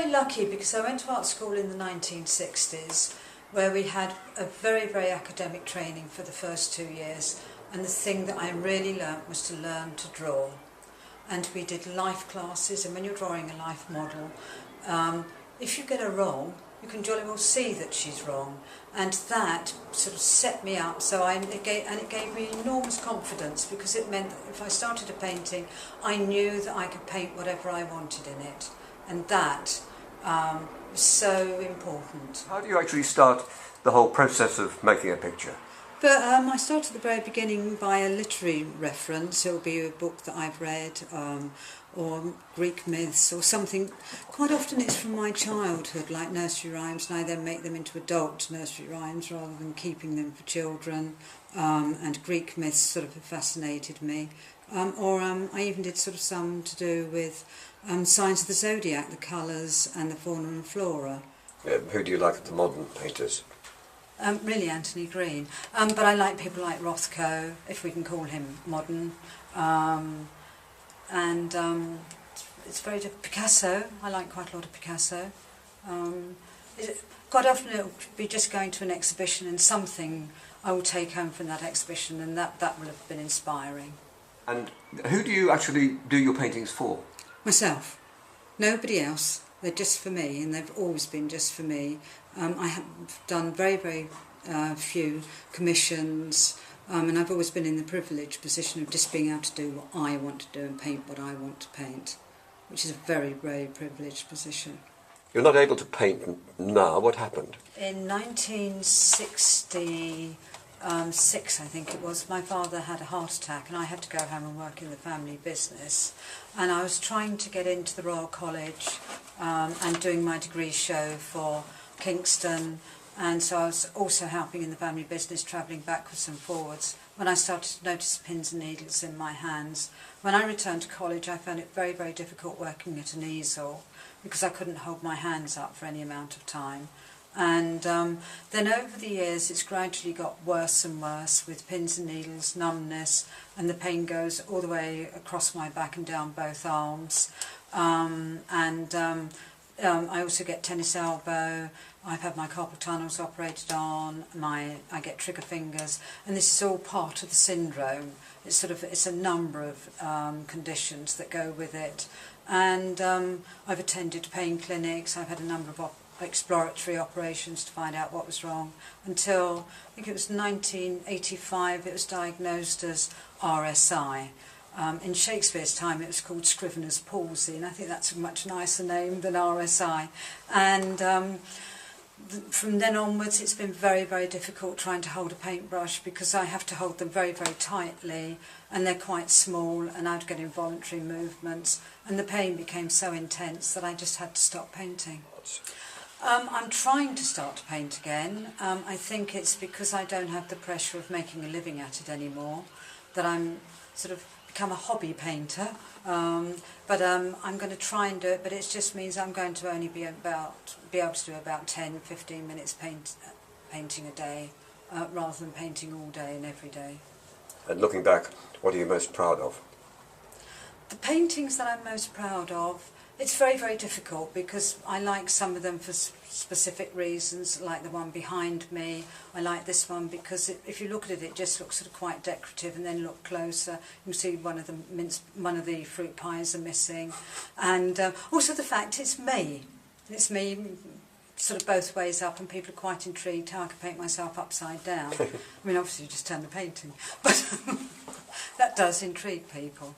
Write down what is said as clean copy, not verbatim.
very lucky because I went to art school in the 1960s where we had a very, very academic training for the first 2 years, and the thing that I really learnt was to learn to draw. And we did life classes, and when you're drawing a life model, if you get her wrong, you can jolly well see that she's wrong, and that sort of set me up. So it gave me enormous confidence, because it meant that if I started a painting, I knew that I could paint whatever I wanted in it, and that was so important. How do you actually start the whole process of making a picture? But I start at the very beginning by a literary reference. It'll be a book that I've read, or Greek myths, or something. Quite often it's from my childhood, like nursery rhymes, and I then make them into adult nursery rhymes rather than keeping them for children. And Greek myths sort of have fascinated me. I even did sort of some to do with signs of the zodiac, the colours and the fauna and flora. Who do you like of the modern painters? Really Anthony Green, but I like people like Rothko, if we can call him modern, it's very Picasso. I like quite a lot of Picasso. Quite often it will be just going to an exhibition and something I will take home from that exhibition, and that will have been inspiring. And who do you actually do your paintings for? Myself. Nobody else. They're just for me, and they've always been just for me. I have done very, very few commissions, and I've always been in the privileged position of just being able to do what I want to do and paint what I want to paint, which is a very, very privileged position. You're not able to paint now. What happened? In 1966, I think it was, my father had a heart attack and I had to go home and work in the family business. And I was trying to get into the Royal College and doing my degree show for Kingston, and so I was also helping in the family business, travelling backwards and forwards, when I started to notice pins and needles in my hands. When I returned to college, I found it very, very difficult working at an easel because I couldn't hold my hands up for any amount of time. And then over the years it's gradually got worse and worse with pins and needles, numbness, and the pain goes all the way across my back and down both arms. I also get tennis elbow. I've had my carpal tunnels operated on. I get trigger fingers, and this is all part of the syndrome. It's a number of conditions that go with it. And I've attended pain clinics. I've had a number of exploratory operations to find out what was wrong, until I think it was 1985 it was diagnosed as RSI. In Shakespeare's time it was called Scrivener's palsy, and I think that's a much nicer name than RSI. And from then onwards it's been very, very difficult trying to hold a paintbrush, because I have to hold them very, very tightly, and they're quite small, and I'd get involuntary movements, and the pain became so intense that I just had to stop painting. I'm trying to start to paint again. I think it's because I don't have the pressure of making a living at it anymore, that I'm sort of become a hobby painter. But I'm going to try and do it, but it just means I'm going to only be able to do about 10-15 minutes painting a day, rather than painting all day and every day. And looking back, what are you most proud of? The paintings that I'm most proud of, it's very, very difficult, because I like some of them for specific reasons, like the one behind me. I like this one because if you look at it, it just looks sort of quite decorative, and then look closer, you can see one of the fruit pies are missing. And also the fact it's me. It's me sort of both ways up, and people are quite intrigued how I can paint myself upside down. I mean, obviously you just turn the painting, but that does intrigue people.